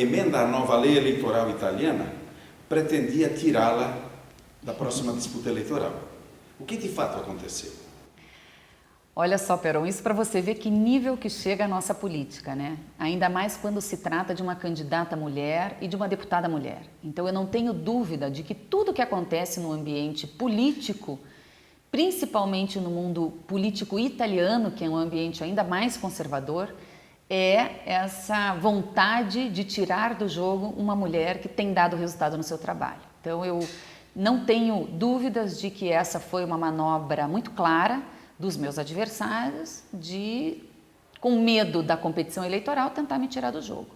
emenda à nova lei eleitoral italiana pretendia tirá-la da próxima disputa eleitoral. O que de fato aconteceu? Olha só, Peron, isso para você ver que nível que chega a nossa política, né? Ainda mais quando se trata de uma candidata mulher e de uma deputada mulher. Então eu não tenho dúvida de que tudo que acontece no ambiente político, principalmente no mundo político italiano, que é um ambiente ainda mais conservador, é essa vontade de tirar do jogo uma mulher que tem dado resultado no seu trabalho. Então eu não tenho dúvidas de que essa foi uma manobra muito clara dos meus adversários de, com medo da competição eleitoral, tentar me tirar do jogo.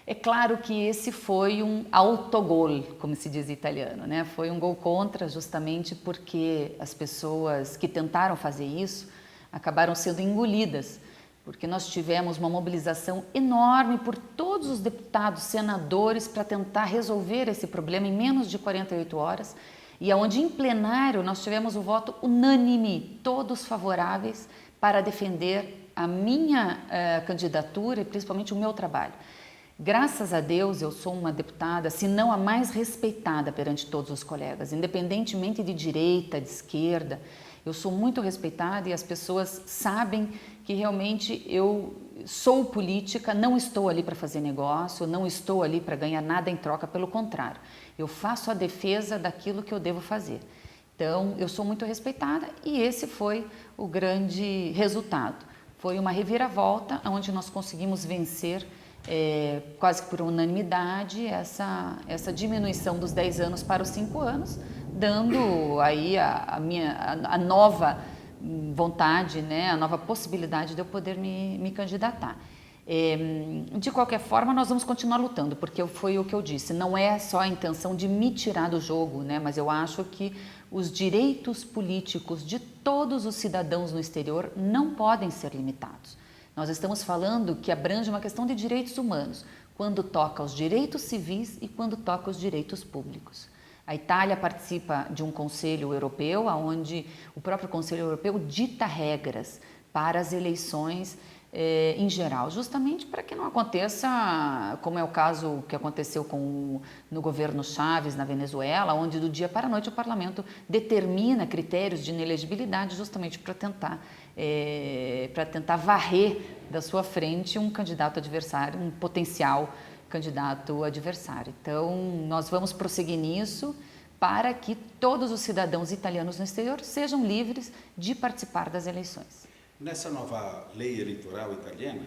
É claro que esse foi um autogol, como se diz em italiano, né? Foi um gol contra justamente porque as pessoas que tentaram fazer isso acabaram sendo engolidas, porque nós tivemos uma mobilização enorme por todos os deputados, senadores, para tentar resolver esse problema em menos de 48 horas, e onde em plenário nós tivemos o voto unânime, todos favoráveis para defender a minha candidatura e principalmente o meu trabalho. Graças a Deus eu sou uma deputada, se não a mais respeitada perante todos os colegas, independentemente de direita, de esquerda. Eu sou muito respeitada e as pessoas sabem que realmente eu sou política, não estou ali para fazer negócio, não estou ali para ganhar nada em troca, pelo contrário. Eu faço a defesa daquilo que eu devo fazer. Então, eu sou muito respeitada e esse foi o grande resultado. Foi uma reviravolta onde nós conseguimos vencer quase que por unanimidade essa diminuição dos 10 anos para os 5 anos, dando aí a nova vontade, né, a nova possibilidade de eu poder me candidatar. De qualquer forma, nós vamos continuar lutando, porque foi o que eu disse, não é só a intenção de me tirar do jogo, né, mas eu acho que os direitos políticos de todos os cidadãos no exterior não podem ser limitados. Nós estamos falando que abrange uma questão de direitos humanos, quando toca os direitos civis e quando toca os direitos públicos. A Itália participa de um Conselho Europeu, onde o próprio Conselho Europeu dita regras para as eleições em geral, justamente para que não aconteça, como é o caso que aconteceu no governo Chaves na Venezuela, onde do dia para a noite o parlamento determina critérios de inelegibilidade justamente para tentar varrer da sua frente um candidato adversário, um potencial candidato adversário. Então, nós vamos prosseguir nisso para que todos os cidadãos italianos no exterior sejam livres de participar das eleições. Nessa nova lei eleitoral italiana,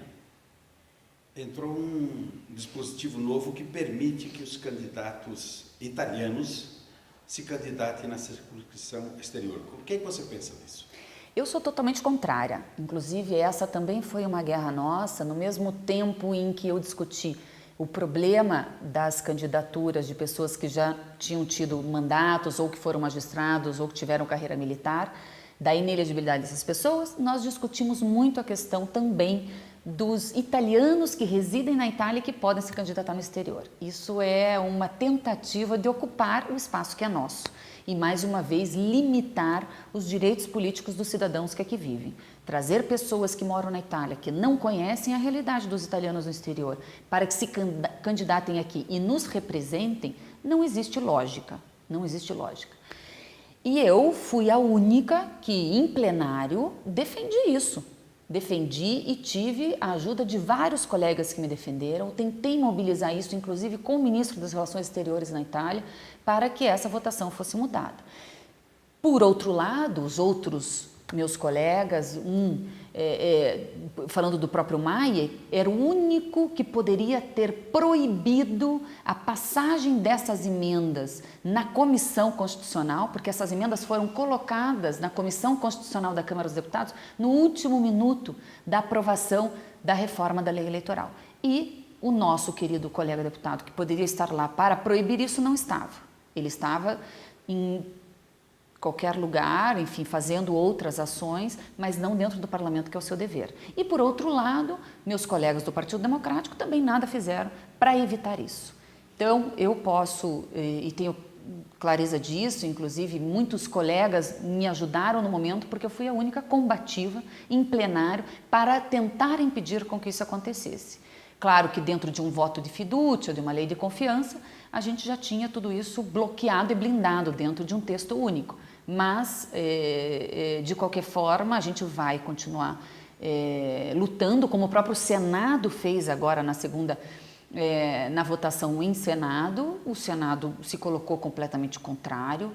entrou um dispositivo novo que permite que os candidatos italianos se candidatem na circunscrição exterior. O que você pensa disso? Eu sou totalmente contrária. Inclusive, essa também foi uma guerra nossa, no mesmo tempo em que eu discuti o problema das candidaturas de pessoas que já tinham tido mandatos, ou que foram magistrados, ou que tiveram carreira militar, da inelegibilidade dessas pessoas, nós discutimos muito a questão também dos italianos que residem na Itália e que podem se candidatar no exterior. Isso é uma tentativa de ocupar o espaço que é nosso e, mais uma vez, limitar os direitos políticos dos cidadãos que aqui vivem. Trazer pessoas que moram na Itália, que não conhecem a realidade dos italianos no exterior, para que se candidatem aqui e nos representem, não existe lógica, não existe lógica. E eu fui a única que, em plenário, defendi isso. Defendi e tive a ajuda de vários colegas que me defenderam. Tentei mobilizar isso, inclusive com o ministro das Relações Exteriores na Itália, para que essa votação fosse mudada. Por outro lado, os outros meus colegas, falando do próprio Maia, era o único que poderia ter proibido a passagem dessas emendas na Comissão Constitucional, porque essas emendas foram colocadas na Comissão Constitucional da Câmara dos Deputados no último minuto da aprovação da reforma da lei eleitoral. E o nosso querido colega deputado, que poderia estar lá para proibir isso, não estava. Ele estava em qualquer lugar, enfim, fazendo outras ações, mas não dentro do parlamento, que é o seu dever. E, por outro lado, meus colegas do Partido Democrático também nada fizeram para evitar isso. Então, eu posso, e tenho clareza disso, inclusive muitos colegas me ajudaram no momento, porque eu fui a única combativa em plenário para tentar impedir com que isso acontecesse. Claro que dentro de um voto de fidúcia, de uma lei de confiança, a gente já tinha tudo isso bloqueado e blindado dentro de um texto único. Mas, de qualquer forma, a gente vai continuar lutando, como o próprio Senado fez agora na segunda, na votação em Senado. O Senado se colocou completamente contrário.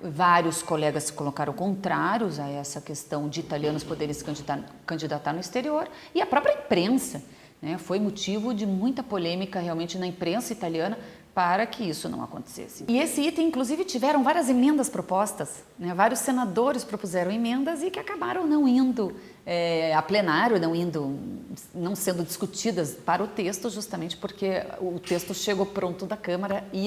Vários colegas se colocaram contrários a essa questão de italianos poderem se candidatar no exterior, e a própria imprensa, né, foi motivo de muita polêmica realmente na imprensa italiana para que isso não acontecesse. E esse item, inclusive, tiveram várias emendas propostas, né, vários senadores propuseram emendas e que acabaram não indo a plenário, não sendo discutidas para o texto, justamente porque o texto chegou pronto da Câmara e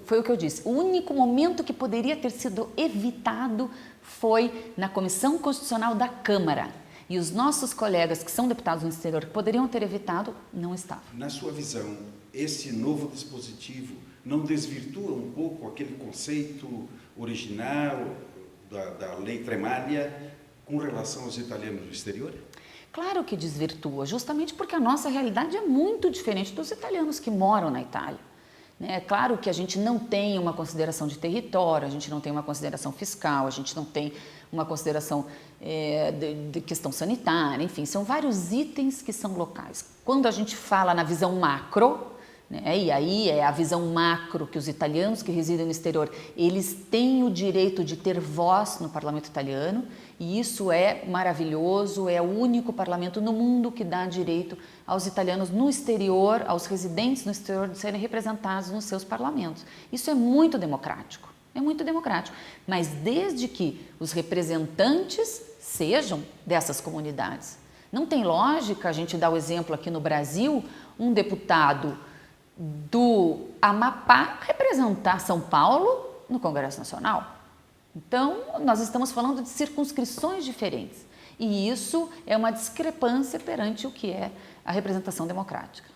foi o que eu disse, o único momento que poderia ter sido evitado foi na Comissão Constitucional da Câmara. E os nossos colegas que são deputados no exterior, que poderiam ter evitado, não estavam. Na sua visão, esse novo dispositivo não desvirtua um pouco aquele conceito original da Lei Tremaglia com relação aos italianos no exterior? Claro que desvirtua, justamente porque a nossa realidade é muito diferente dos italianos que moram na Itália. É claro que a gente não tem uma consideração de território, a gente não tem uma consideração fiscal, a gente não tem uma consideração de questão sanitária, enfim, são vários itens que são locais. Quando a gente fala na visão macro, né, e aí é a visão macro que os italianos que residem no exterior, eles têm o direito de ter voz no parlamento italiano, e isso é maravilhoso, é o único parlamento no mundo que dá direito aos italianos no exterior, aos residentes no exterior, de serem representados nos seus parlamentos. Isso é muito democrático, mas desde que os representantes sejam dessas comunidades. Não tem lógica, a gente dá o exemplo aqui no Brasil, um deputado do Amapá representar São Paulo no Congresso Nacional. Então, nós estamos falando de circunscrições diferentes. E isso é uma discrepância perante o que é a representação democrática.